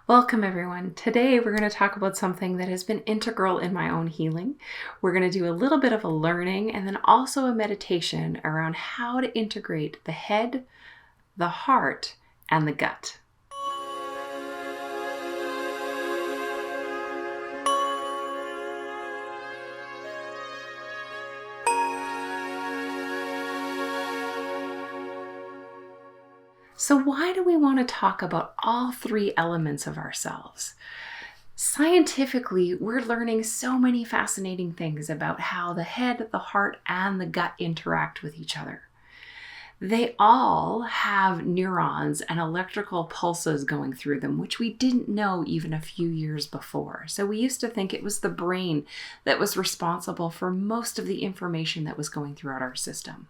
Welcome everyone. Today we're going to talk about something that has been integral in my own healing. We're going to do a little bit of a learning and then also a meditation around how to integrate the head, the heart, and the gut. So why do we want to talk about all three elements of ourselves? Scientifically, we're learning so many fascinating things about how the head, the heart, and the gut interact with each other. They all have neurons and electrical pulses going through them, which we didn't know even a few years before. So we used to think it was the brain that was responsible for most of the information that was going throughout our system.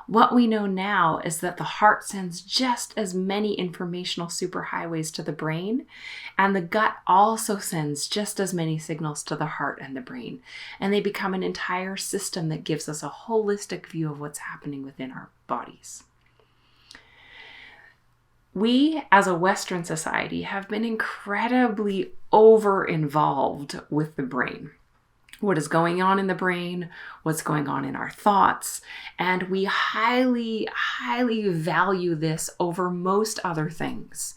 What we know now is that the heart sends just as many informational superhighways to the brain, and the gut also sends just as many signals to the heart and the brain. And they become an entire system that gives us a holistic view of what's happening within our bodies. We, as a Western society, have been incredibly over-involved with the brain. What is going on in the brain, what's going on in our thoughts, and we highly value this over most other things,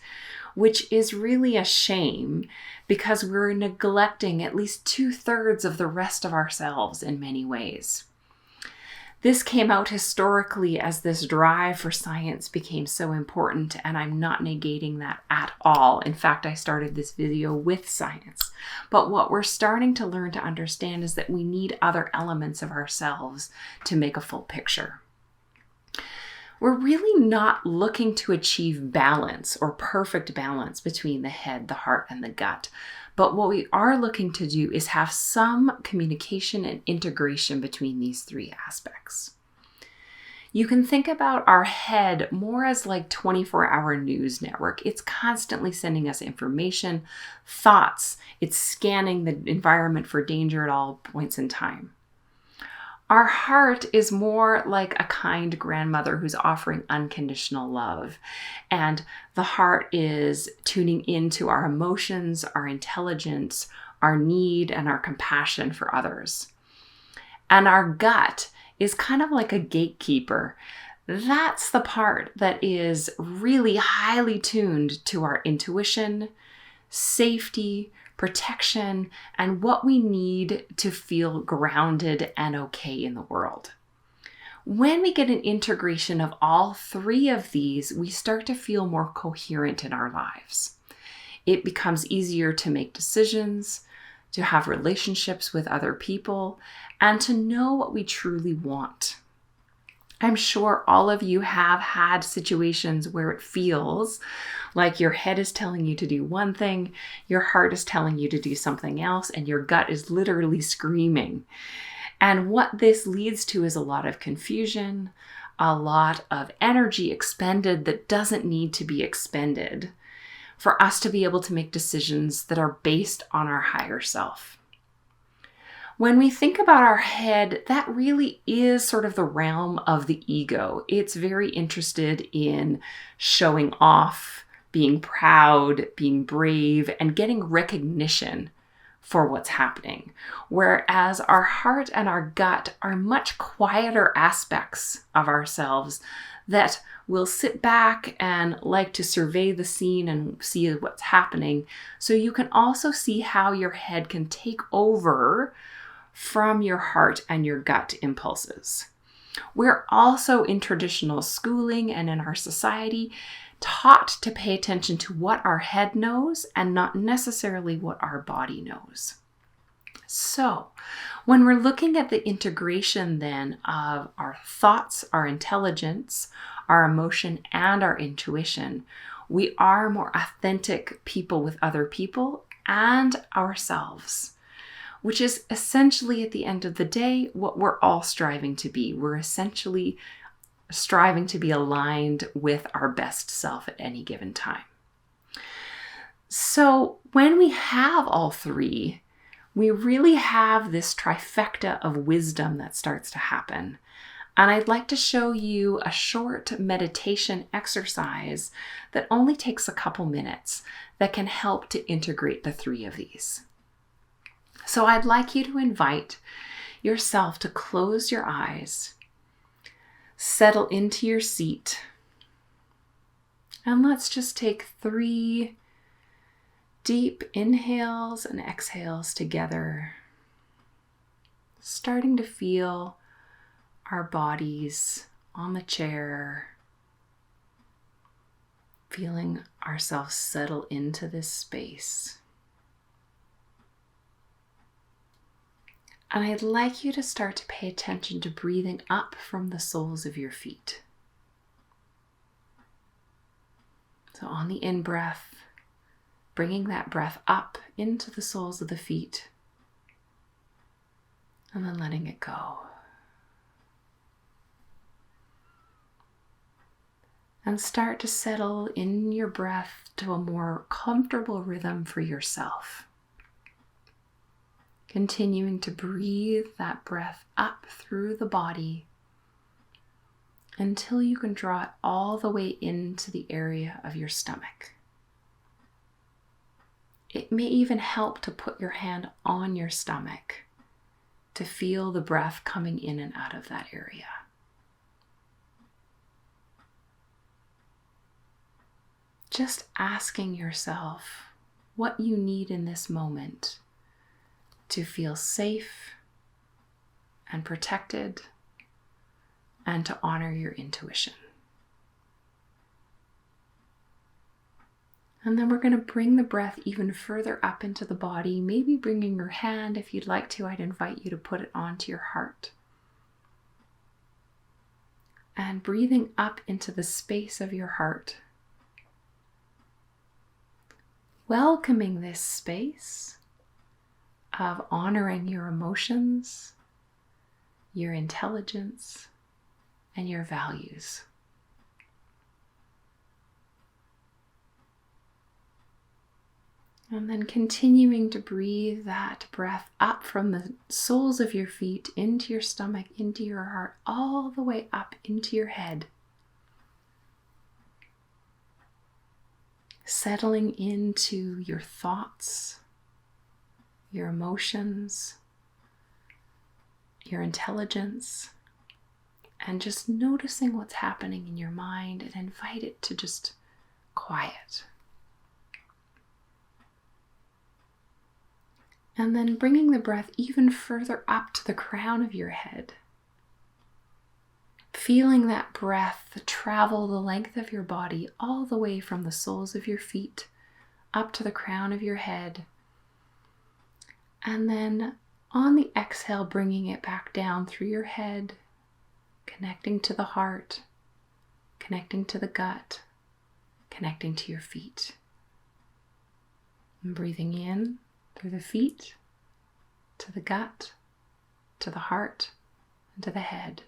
which is really a shame because we're neglecting at least 2/3 of the rest of ourselves in many ways. This came out historically as this drive for science became so important, and I'm not negating that at all. In fact, I started this video with science. But what we're starting to learn to understand is that we need other elements of ourselves to make a full picture. We're really not looking to achieve balance or perfect balance between the head, the heart, and the gut. But what we are looking to do is have some communication and integration between these three aspects. You can think about our head more as like 24-hour news network. It's constantly sending us information, thoughts. It's scanning the environment for danger at all points in time. Our heart is more like a kind grandmother who's offering unconditional love. And the heart is tuning into our emotions, our intelligence, our need, and our compassion for others. And our gut is kind of like a gatekeeper. That's the part that is really highly tuned to our intuition, safety, protection, and what we need to feel grounded and okay in the world. When we get an integration of all three of these, we start to feel more coherent in our lives. It becomes easier to make decisions, to have relationships with other people, and to know what we truly want. I'm sure all of you have had situations where it feels like your head is telling you to do one thing, your heart is telling you to do something else, and your gut is literally screaming. And what this leads to is a lot of confusion, a lot of energy expended that doesn't need to be expended for us to be able to make decisions that are based on our higher self. When we think about our head, that really is sort of the realm of the ego. It's very interested in showing off, being proud, being brave, and getting recognition for what's happening. Whereas our heart and our gut are much quieter aspects of ourselves that will sit back and like to survey the scene and see what's happening. So you can also see how your head can take over from your heart and your gut impulses. We're also in traditional schooling and in our society taught to pay attention to what our head knows and not necessarily what our body knows. So when we're looking at the integration then of our thoughts, our intelligence, our emotion, and our intuition, we are more authentic people with other people and ourselves, which is essentially at the end of the day what we're all striving to be. We're essentially striving to be aligned with our best self at any given time. So when we have all three, we really have this trifecta of wisdom that starts to happen. And I'd like to show you a short meditation exercise that only takes a couple minutes that can help to integrate the three of these. So I'd like you to invite yourself to close your eyes, settle into your seat, and let's just take 3 deep inhales and exhales together, starting to feel our bodies on the chair, feeling ourselves settle into this space. And I'd like you to start to pay attention to breathing up from the soles of your feet. So on the in-breath, bringing that breath up into the soles of the feet, and then letting it go. And start to settle in your breath to a more comfortable rhythm for yourself. Continuing to breathe that breath up through the body until you can draw it all the way into the area of your stomach. It may even help to put your hand on your stomach to feel the breath coming in and out of that area. Just asking yourself what you need in this moment to feel safe and protected and to honor your intuition. And then we're going to bring the breath even further up into the body, maybe bringing your hand, if you'd like to, I'd invite you to put it onto your heart. And breathing up into the space of your heart, welcoming this space of honoring your emotions, your intelligence, and your values. And then continuing to breathe that breath up from the soles of your feet into your stomach, into your heart, all the way up into your head. Settling into your thoughts, your emotions, your intelligence, and just noticing what's happening in your mind, and invite it to just quiet. And then bringing the breath even further up to the crown of your head. Feeling that breath travel the length of your body all the way from the soles of your feet up to the crown of your head. And then on the exhale, bringing it back down through your head, connecting to the heart, connecting to the gut, connecting to your feet. And breathing in through the feet, to the gut, to the heart, and to the head.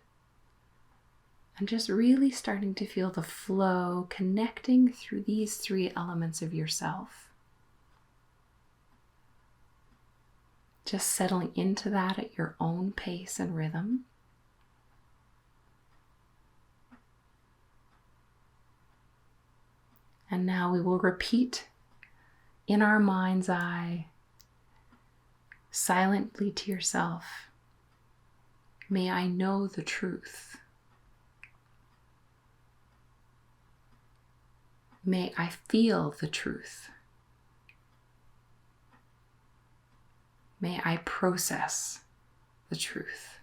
And just really starting to feel the flow connecting through these 3 elements of yourself. Just settling into that at your own pace and rhythm. And now we will repeat in our mind's eye, silently to yourself, may I know the truth. May I feel the truth. May I process the truth.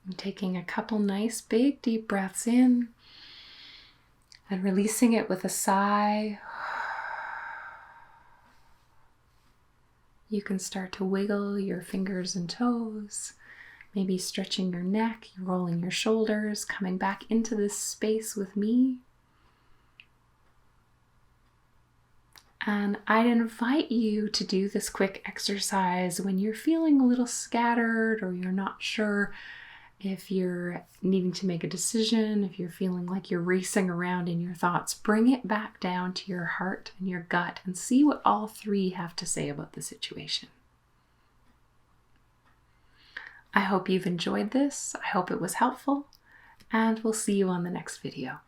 And taking a couple nice big deep breaths in and releasing it with a sigh. You can start to wiggle your fingers and toes, maybe stretching your neck, rolling your shoulders, coming back into this space with me. And I'd invite you to do this quick exercise when you're feeling a little scattered, or you're not sure if you're needing to make a decision, if you're feeling like you're racing around in your thoughts. Bring it back down to your heart and your gut and see what all 3 have to say about the situation. I hope you've enjoyed this. I hope it was helpful, and we'll see you on the next video.